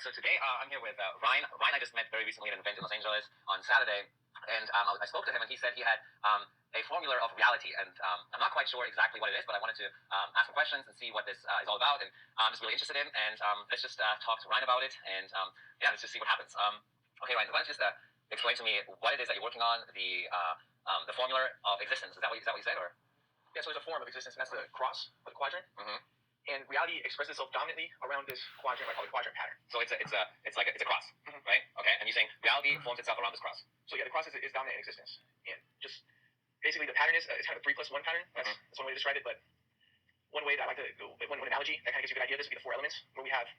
So today I'm here with Ryan. Ryan I just met very recently at an event in Los Angeles on Saturday, and I spoke to him, and he said he had a formula of reality, and I'm not quite sure exactly what it is, but I wanted to ask him questions and see what this is all about, and I'm just really interested in, and let's just talk to Ryan about it, and yeah, let's just see what happens. Okay, Ryan, why don't you just explain to me what it is that you're working on, the formula of existence. Is that what you said, or? Yeah, so there's a form of existence, and that's the cross or the quadrant. Mm-hmm. And reality expresses itself dominantly around this quadrant, I call it quadrant pattern. So it's a cross, right? Okay, and you're saying reality forms itself around this cross. So yeah, the cross is dominant in existence, and just basically the pattern is it's kind of a 3+1 pattern. That's one way to describe it. But one way that I like to one analogy that kind of gives you a good idea of this would be the 4 elements, where we have,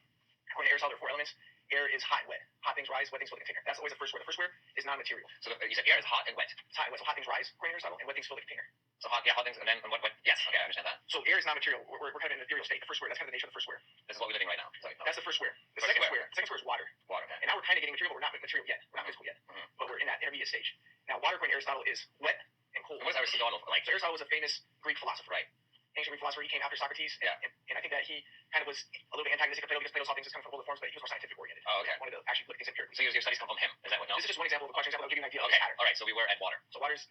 according to Aristotle, there are 4 elements. Air is hot and wet. Hot things rise, wet things fill the container. That's always the first square. The first square is non-material. So you said air is hot and wet. It's hot and wet. So hot things rise, according to Aristotle, and wet things fill the container. So hot things, and then what? Yes, okay, I understand that. So air is non-material. We're kind of in an ethereal state. The first square, that's kind of the nature of the first square. This is what we're living right now. That's the first square. The second square is water. Water, okay. And now we're kind of getting material, but we're not material yet. We're not physical yet. But we're in that intermediate stage. Now, water, according to Aristotle, is wet and cold. And what is Aristotle like? So Aristotle was a famous Greek philosopher, right? Ancient Greek philosopher. He came after Socrates. Yeah. And I think that he kind of was a little bit antagonistic of Plato because Plato saw things as coming from older forms, but he was more scientific oriented. Oh, okay. He wanted to actually look at things empirically. So your studies come from him. Is that what? No. This is just one example of a question example. I'll give you an idea of the pattern. All right. So we were at water. So water is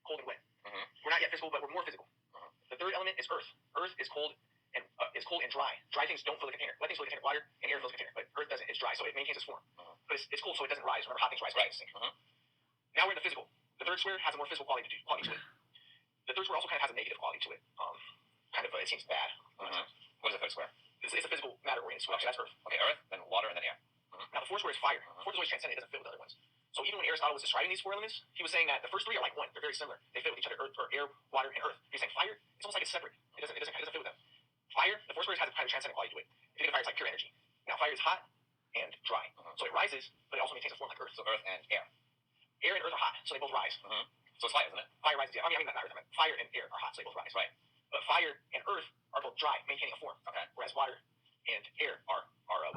cold and wet. We're not yet physical, but we're more physical. The third element is earth. Earth is cold and dry. Dry things don't fill the container. Wet things fill the container. Water and air fills the container, but earth doesn't. It's dry, so it maintains its form. But it's cold, so it doesn't rise. Remember, hot things rise. Right. Now we're in the physical. The third square has a more physical quality to it. The third square also kind of has a negative quality to it. It seems bad. What is the third square? It's a physical matter-oriented square. Okay. So that's earth. Okay, earth, then water, and then air. Now the fourth square is fire. Fourth is always transcendent. It doesn't fit with other ones. So even when Aristotle was describing these 4 elements, he was saying that the first 3 are like one. They're very similar. They fit with each other: earth, or air, water, and earth. He's saying fire, it's almost like it's separate. It doesn't fit with them. Fire, the fourth square has a kind of transcendent quality to it. If you think of fire, it's like pure energy. Now fire is hot and dry, so it rises, but it also maintains a form like earth. So earth and air. Air and earth are hot, so they both rise. So it's fire, isn't it? Fire rises. Yeah. I mean not earth. I mean fire and air are hot, so they both rise. Right. But fire and earth are both dry, maintaining a form. Okay. Whereas water and air are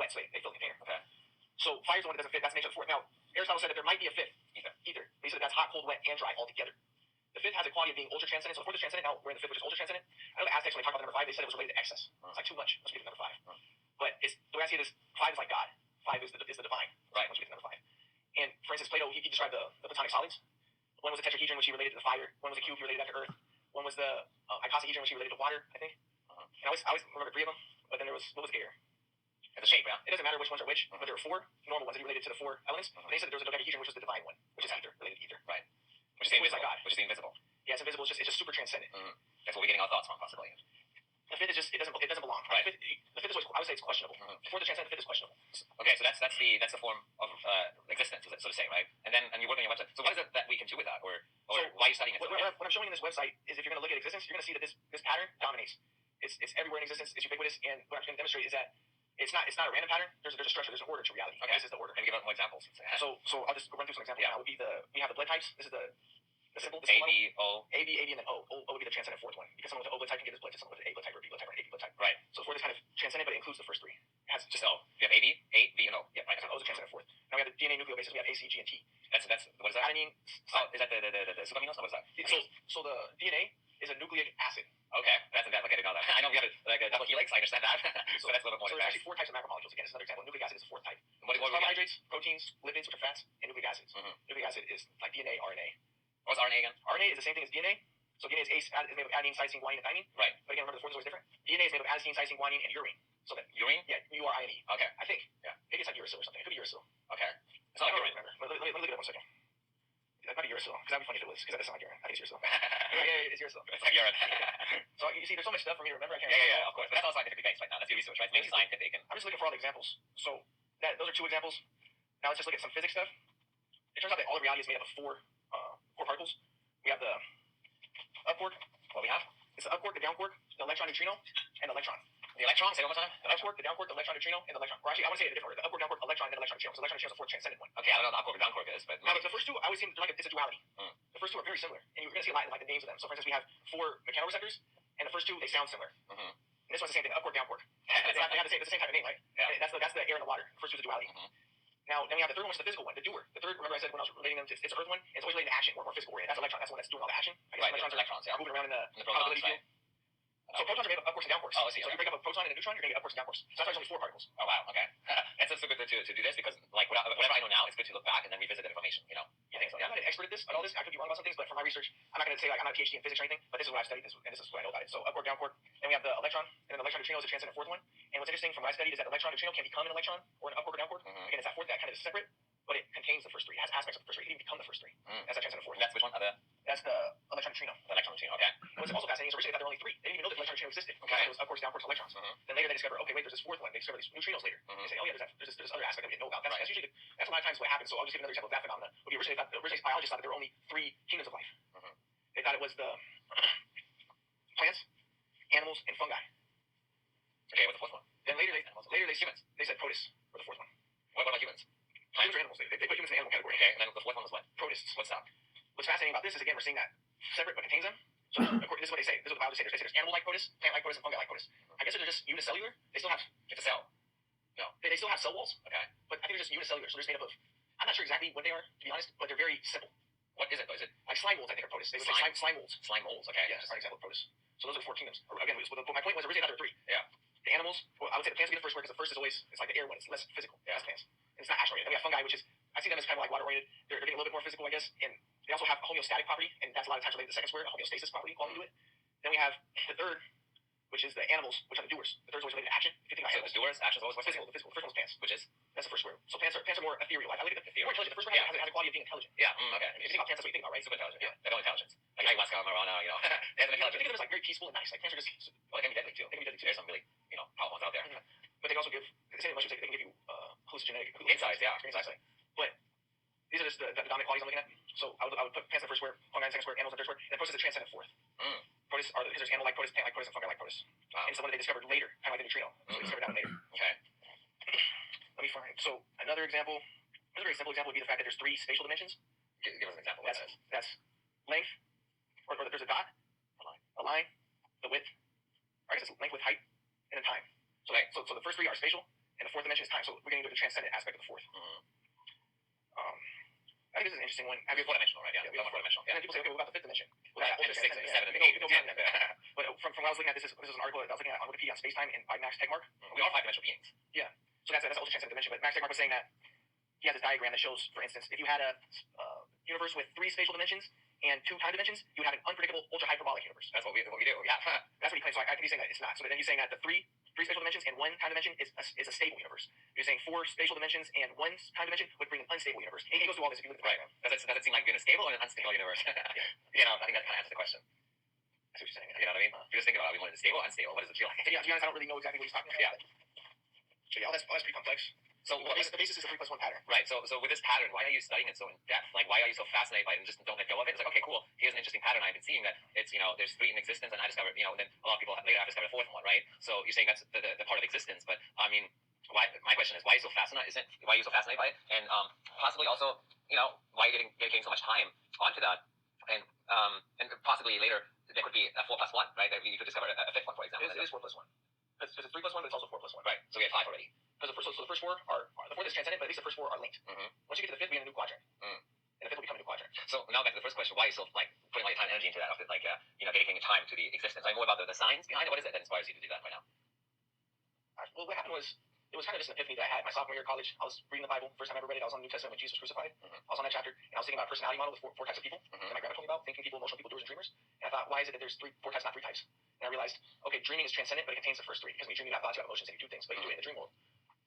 wet, so they fill the container. Okay. So fire is the one that doesn't fit. That's the nature of the fourth. Now Aristotle said that there might be a fifth. Ether. He said that's hot, cold, wet, and dry all together. The fifth has a quality of being ultra transcendent. So the fourth is transcendent. Now we're in the fifth, which is ultra transcendent. I know the Aztecs, when they talk about the number 5, they said it was related to excess. It's like too much. Once we get to number 5. But the way I see it is 5 is like God. 5 is the divine. Right. Once we get to number 5. And for instance, Plato, he described the platonic solids. One was a tetrahedron, which he related to the fire. One was a cube, he related that to earth. One was the icosahedron, which he related to water, I think. And I always remember 3 of them. But then there was, what was air? The shape, yeah. It doesn't matter which ones are which, but there were 4 normal ones that he related to the 4 elements. And they said that there was a dodecahedron, which was the divine one, which is ether, related to ether. Right. Which is the invisible. Like God. Which is the invisible. Yeah, it's invisible. It's just super transcendent. That's what we're getting our thoughts from, possibly. The fifth is just it doesn't belong. Right. The fifth is always, I would say it's questionable. Before the transcendent, the fifth is questionable. Okay, so that's the form of existence, so to say, right? And you're working on your website. So what is it that we can do with that, or why are you studying it? What I'm showing in this website is if you're going to look at existence, you're going to see that this pattern dominates. It's everywhere in existence. It's ubiquitous, and what I'm going to demonstrate is that it's not a random pattern. There's a structure. There's an order to reality. Okay. This is the order. And give out more examples. So I'll just run through some examples. Yeah. Now would be we have the blood types. This is the symbol. A, B, O. A, B, and then O. O would be the transcendent fourth one, because someone with an O blood type can get this blood to someone with an A blood type or a B blood type or an AB blood type. Right. So the fourth is kind of transcendent, but it includes the first 3. It has just O. You have A, B, and O. Yeah, right. So O is a transcendent fourth. Now we have the DNA nucleobases. We have A, C, G, and T. That's what is that? Adenine. Is that the superaminos? What is that? So the DNA is a nucleic acid. Okay, that's in that. Like I didn't know that. I know we have a double helix. I understand that. so that's a little bit more. So there's actually 4 types of macromolecules. Again, it's another example. Nucleic acid is the 4th type. And what carbohydrates, proteins, lipids, which are fats, and nucleic acids. Nucleic acid is like DNA, RNA. What's RNA again? RNA is the same thing as DNA. So DNA is made of adenine, cytosine, guanine, and thymine. Right. But again, remember the form is always different. DNA is made of adenosine, cytosine, guanine, and urine. So that urine? Yeah, urine. Okay. I think. Yeah. Maybe it's like uracil or something. It could be uracil. Okay. It's not like urine. Remember. Let me look it up 1 second. That might be uracil, because that'd be funny if it was, because that does sound like urine. I think it's uracil. yeah, it's uracil. It's like urine. So you see, there's so much stuff for me to remember. I can't remember. Yeah, of course. But that's all scientifically based right now. That's your research, right? It's mainly scientific. And I'm just looking for all the examples. So those are 2 examples. Now let's just look at some physics stuff. It turns out that all of reality is made up of 4 particles. We have the up quark. What we have? It's the up quark, the down quark, the electron, neutrino, and the electron. The electron, say it one more time. The up quark, the down quark, the electron, neutrino, and the electron. Or actually, I want to say it a different order. The up quark, down quark, electron, and then electron, neutrino. So electron, neutrino is the 4th transcendent one. Okay, I don't know what the up quark or down quark is, but now the first 2 I always seem like it's a duality. The first 2 are very similar, and you're going to see a lot in like the names of them. So for instance, we have 4 mechanoreceptors, and the first 2 they sound similar. And this one's the same thing, up quark, down quark. They have the same type of name, right? Yeah. That's the air and the water. The first 2 is a duality. Now, then we have the third one, which is the physical one, the doer. The third, remember I said when I was relating them, it's the earth one, and it's always related to action, more physical oriented. That's electron. That's the one that's doing all the action. I guess right, electrons are moving around in the probability field. So protons are made of up quarks and down quarks. Oh, I see. So if you break up a proton and a neutron, you're going to get up quarks and down quarks. So that's why there's only 4 particles. Oh, wow. Okay. And so it's so good to do this because, like, whatever I know now, it's good to look back and then revisit that information. You know. You think so? Yeah. I'm not an expert at this, at all this. I could be wrong about some things, but from my research, I'm not going to say like I'm not a PhD in physics or anything. But this is what I've studied, and this is what I know about it. So up quark, down quark. Then we have the electron, and then the electron neutrino is a transcendent fourth one. And what's interesting from what I studied is that electron neutrino can become an electron or an up quark or down quark. Again, it's that fourth that kind of is separate, but it contains the first 3. It has aspects of the first 3. It can even become the first 3. That's that transcendent fourth. That's which one? That's the electron neutrino. The electron neutrino. Okay. What's also fascinating is originally they thought there were only 3. They didn't even know that electron neutrino existed. Okay. It was up quarks, down quarks, electrons. Then later they discover, okay, wait, there's this fourth one. They discover these neutrinos later. They say, oh yeah, there's this other aspect that we didn't know about. That's usually that's a lot of times what happens. So I'll just give another example of that phenomenon. Would be originally biologists thought that there were only 3 kingdoms of life. They thought it was the plants, animals, and fungi. Okay, what's the fourth one? Then later they humans. They said protists were the fourth one. What about humans? Humans are animals. They put humans in the animal category. Okay, and then the fourth one was what? Protists. What's that? What's fascinating about this is again we're seeing that separate but contains them. So of course, this is what they say. This is what the biologists say. They say there's animal-like protists, plant-like protists, and fungi-like protists. I guess they're just unicellular. They still have It's a cell. no. They still have cell walls. Okay. But I think they're just unicellular. So they're just made up of. I'm not sure exactly what they are to be honest, but they're very simple. What is it though? Is it Like slime molds, I think are protists. They would say slime molds. slime molds? Okay. Yeah, just an example of protists. So those are 4 kingdoms. Again, my point was originally there were 3. Yeah. The animals, well, I would say the plants would be the first word because the first is always it's like the air one. It's less physical. Yeah, that's plants. And it's not action oriented. Then we have fungi, which is I see them as kind of like water oriented. They're getting a little bit more physical, I guess, and they also have a homeostatic property, and that's a lot of times related to the second square, a homeostasis property quality to it. Then we have the third, which is the animals, which are the doers. The third's always related to action. If you think about So animals, the doers, actions, always what's physical. The first one's plants, which is that's the first square. So plants are more ethereal. Like I look at Ethereal. more intelligent. The first one has a quality of being intelligent. yeah. Okay. If you think about plants, that's what you think about, right? Super intelligent. Yeah. They have no intelligence. Like ayahuasca, marijuana, you know, they have an Think intelligence. of them as like very peaceful and nice. Like plants are just, Well, they can be deadly too. they can be deadly too. There's some really, powerful ones out there. But they can also give the same mushrooms. They can give you hallucinogenic Insights, yeah. experience. But these are just the dominant qualities I'm looking at. So I would put plants in the first square, fungi in the second square, animals in the third square, and then protists is the transcendent fourth. Protists are because there's animal-like protists, plant-like protists, and fungi-like protists. Wow. And it's the one that they discovered later, kind of like the neutrino. So they discovered that one later. Okay. Let me find. So another example, another very simple example would be the fact that there's 3 spatial dimensions. Give us an example. That's length, or there's a dot, a line, the width. Or I guess it's length, width, height, and then time. So so the first 3 are spatial, and the fourth dimension is time. So we're going to go to the transcendent aspect of the fourth. I think this is an interesting one. Have you 4-dimensional, right? Yeah. Four-dimensional. And then people say, okay, what about the 5th dimension? Well, Yeah, and the 6 and the 7 and the 8 and the 10. But from what I was looking at, this is an article that I was looking at on Wikipedia on space-time and by Max Tegmark. We are 5-dimensional beings. So that's also transcendent dimension. But Max Tegmark was saying that he has this diagram that shows, for instance, if you had a universe with 3 spatial dimensions and 2 time dimensions, you would have an unpredictable ultra-hyperbolic universe. That's what we do. Yeah. That's what he claims. So I think he's saying that it's not. So then he's saying that the three spatial dimensions and 1 time dimension is a stable universe. You're saying 4 spatial dimensions and 1 time dimension would bring an unstable universe. And he goes through all this if you look at the Right. diagram. Does it seem like we're in a stable or an unstable universe? I think that kind of answers the question. I see what you're saying. You know what I mean? If you just think about it, we want it stable or unstable. What does it feel like? Yeah, to be honest, I don't really know exactly what he's talking about. Yeah. So yeah, all that's pretty complex. So the basis is a 3+1 pattern. Right. So with this pattern, why are you studying it so in depth? Like, why are you so fascinated by it and just don't let go of it? It's like, okay, cool. Here's an interesting pattern. I've been seeing that it's there's 3 in existence, and I discovered and then a lot of people later have discovered a 4th one, right? So you're saying that's the part of existence, but I mean, why? My question is, why are you so fascinated? Why are you so fascinated by it? And possibly also, why are you dedicating so much time onto that? And possibly later there could be a 4+1, right? That you could discover a 5th one, for example. It is 4+1. It's 3+1, but it's also 4+1. Right. So we have 5 already. Because the first 4 are the 4th is transcendent, but at least the first 4 are linked. Once you get to the 5th, we're in a new quadrant. And the 5th will become a new quadrant. So now back to the first question: why are you so putting all your time and energy into that? Of dedicating time to the existence. I more about the science behind it. What is it that inspires you to do that right now? Well, what happened was it was kind of just an epiphany that I had my sophomore year of college. I was reading the Bible. First time I ever read it, I was on the New Testament when Jesus was crucified. I was on that chapter, and I was thinking about a personality model with 4 types of people. And my grandma told me about thinking people, emotional people, doers, and dreamers. And I thought, why is it that there's 4 types, not 3 types? And I realized, okay, dreaming is transcendent, but it contains the first 3. Because when you dream, you have thoughts, you have emotions, and you do things, but you do it in the dream world.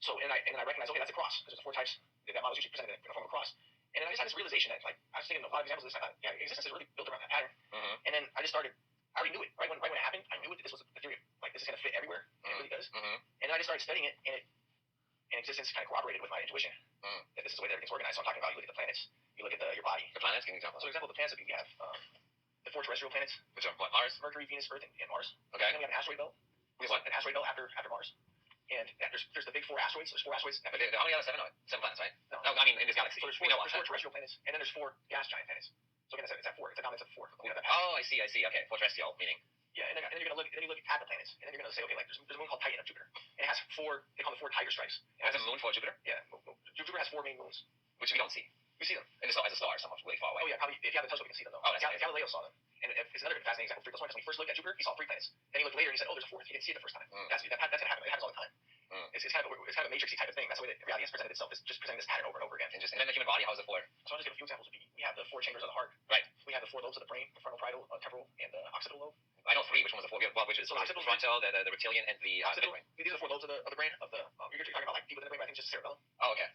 So and I recognized, okay, that's a cross. Because there's 4 types that model is usually presented in the form of a cross. And then I just had this realization that I was thinking of a lot of examples of this. I thought, yeah, existence is really built around that pattern. And then I just started. I already knew it right when it happened. I knew it that this was a theory of, this is going to fit everywhere. And it really does. And then I just started studying it, and existence kind of corroborated with my intuition that this is the way that everything's organized. So I'm talking about, you look at the planets, you look at your body. The planets, give me an example. So, for example, the planets that we have, the 4 terrestrial planets, which are what? Mars, Mercury, Venus, Earth, and Mars. Okay. And then we have an asteroid belt. We have an asteroid belt after Mars. And there's the big 4 asteroids. There's 4 asteroids. But how many other 7 planets, right? No, I mean in this galaxy. So there's 4 terrestrial planets, and then there's 4 gas giant planets. So again, it's at 4. It's a dominance of 4. Oh, I see. Okay, 4 terrestrial meaning. Yeah, and then you're gonna look. Then you look at the planets, and then you're gonna say, okay, like there's a moon called Titan of Jupiter, and it has 4. They call it 4 tiger stripes. It has a moon for Jupiter. Yeah, Jupiter has 4 main moons, which we don't see. We see them. And it's as a star, somewhat way far away. Oh yeah, probably if you have the telescope, you can see them though. Oh, that's Galileo saw them. And it's another fascinating example of 3 plus 1 because when he first looked at Jupiter, he saw 3 planets. Then he looked later and he said, oh, there's a 4th. He didn't see it the first time. That's going to happen. It happens all the time. It's kind of a matrixy type of thing. That's the way that reality has presented itself. It's just presenting this pattern over and over again. Interesting. And then the human body, how is it for? So I'll just give a few examples. We have the 4 chambers of the heart. Right. We have the 4 lobes of the brain, the frontal, parietal, temporal, and the occipital lobe. I know 3. Which one was the 4? Well, which is so the frontal, the reptilian, and the midbrain. These are the 4 lobes of the brain. You're talking about like deep within the brain, but I think it's just cerebellum. Oh, okay.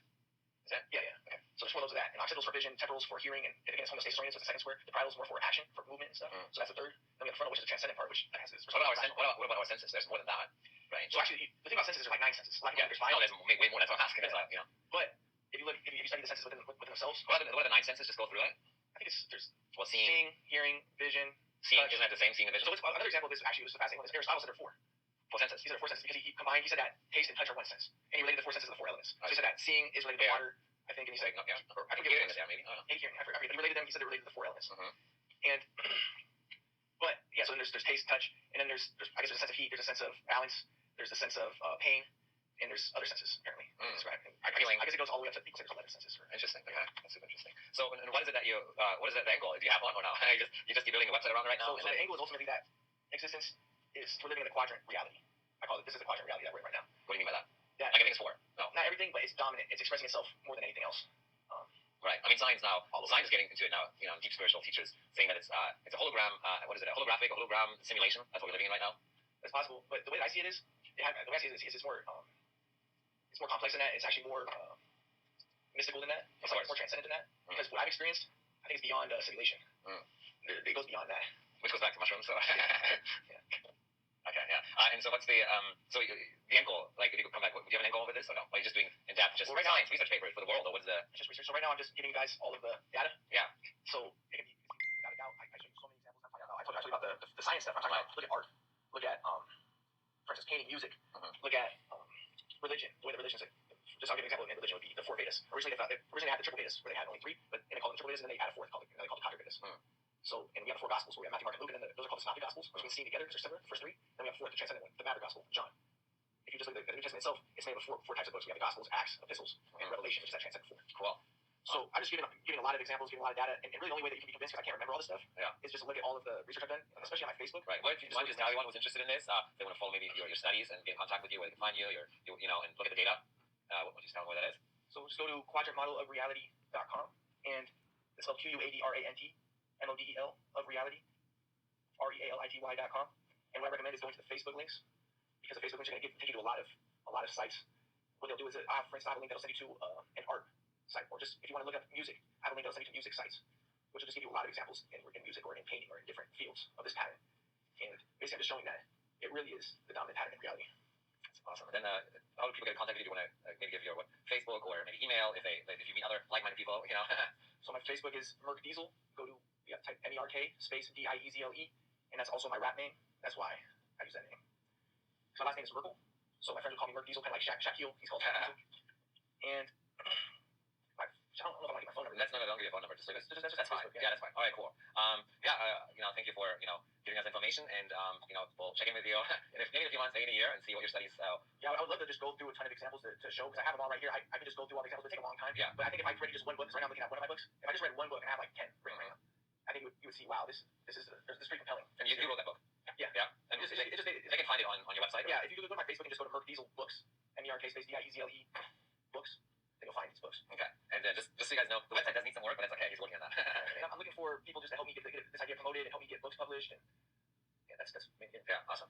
Is that? Yeah. Okay. So there's 4 lobes of that. And occipitals for vision, temporals for hearing, and again, it's homeostasis oriented, so it's the second square. The parietal is more for action, for movement and stuff. So that's the 3rd. Then we have the frontal, which is the transcendent part, which has this. What about our senses? There's more than that, right? So actually, the thing about senses, there's like 9 senses. A lot of people there's 5. No, there's way more. That's what I'm asking. Yeah. But if you study the senses within themselves, what are the 9 senses? Just go through it. I think there's seeing, hearing, vision. Seeing isn't that the same? Seeing and vision. So another example of this actually was the fascinating one. Is Aristotle said there are 4 senses. He said there are 4 senses because he combined. He said that taste and touch are 1 sense, and he related the 4 senses to the 4 elements. So he said that seeing is related to water, I think, and he said no, yeah. I think hearing is maybe. Hearing. I forget. He related them. He said they related to the 4 elements. Mm-hmm. And but yeah, so then there's taste, touch, and then there's I guess there's a sense of heat. There's a sense of balance. There's a sense of pain. And there's other senses, apparently. I guess it goes all the way up to people say there's 11 senses. Interesting. Okay. That's super interesting. So, and what is it that what is that angle? Do you have one or no? you just keep building a website around it right now? So the angle is ultimately that existence we're living in the quadrant reality. I call it, this is the quadrant reality that we're in right now. What do you mean by that? Like everything's 4? No. Not everything, but it's dominant. It's expressing itself more than anything else. Right. I mean, science is getting into it now. Deep spiritual teachers saying that it's a hologram. What is it? A hologram simulation. That's what we're living in right now. It's possible, but the way that I see it is, it's more. It's more complex than that. It's actually more mystical than that. It's more transcendent than that. Because what I've experienced, I think it's beyond simulation. It goes beyond that. Which goes back to mushrooms. So. Yeah. Okay. Yeah. And so what's the the end goal? Like, if you come back, do you have an end goal with this or no? Are you just doing in depth right science now, research papers for the world, or what is the? Just research. So right now I'm just giving you guys all of the data. Yeah. So it can be without a doubt. I showed you so many examples. I told you about the science stuff. I'm talking about look at art. Look at for instance painting, music. Look at religion. The way that religion is. Just I'll give an example in religion would be the 4 Vedas. Originally they had the triple Vedas where they had only 3, but then they called them triple Vedas and then they added a 4th called the Quadrant Vedas. So and we have the 4 Gospels where we have Matthew, Mark, and Luke, and then those are called the Synoptic Gospels, which means seen together because they're similar. The first 3. Then we have the 4th, the transcendent one, the Matter Gospel, John. If you just look at the New Testament itself, it's made of 4 types of books. We have the Gospels, Acts, Epistles, and Revelation, which is that transcendent 4. Cool. So I'm just giving a lot of examples, giving a lot of data, and really the only way that you can be convinced, because I can't remember all this stuff, is just to look at all of the research I've done, especially on my Facebook. Right. What if you just tell anyone who's interested in this, they want to follow maybe your studies and get in contact with you, where they can find you, and look at the data. What would you tell them where that is? So just go to quadrantmodelofreality.com, and it's spelled QUADRANTMODEL of reality, REALITY.com. And what I recommend is going to the Facebook links, because the Facebook links are going to take you to a lot of sites. What they'll do is, for instance, I have a link that'll send you to an art site, or just if you want to look up music, I have a link that'll send you to music sites, which will just give you a lot of examples in music or in painting or in different fields of this pattern. And basically, I'm just showing that it really is the dominant pattern in reality. Awesome. And then how do people get in contact with you? Do you want to maybe give your Facebook or maybe email if you meet other like-minded people? So my Facebook is Merk Diesel. Go to type MERK space DIEZLE, and that's also my rap name. That's why I use that name. So my last name is Merkle. So my friends will call me Merk Diesel, kind of like Shaquille. He's called Shaquille. And I don't know if I want to get my phone number. Let's not give you a phone number. Just leave it. That's fine. Facebook, yeah, that's fine. All right, cool. Thank you for giving us information, and we'll check in with you maybe in a few months, maybe in a year, and see what your studies. Yeah, I would love to just go through a ton of examples to show, because I have them all right here. I can just go through all the examples. It would take a long time. Yeah. But I think if I read just one book, because right now I'm looking at one of my books. If I just read one book and I have like 10 written right now, I think you would see, wow, this is pretty compelling. And you wrote that book. Yeah. Yeah. And they can find it on your website. Yeah. If you go to my Facebook and just go to Merk Diesel Books, MERK space DIEZLE books, then you'll find these books. Okay. And just so you guys know, the website does need some work, but that's okay. He's working on that. I'm looking for people just to help me get this idea promoted and help me get books published. And yeah, that's yeah, awesome.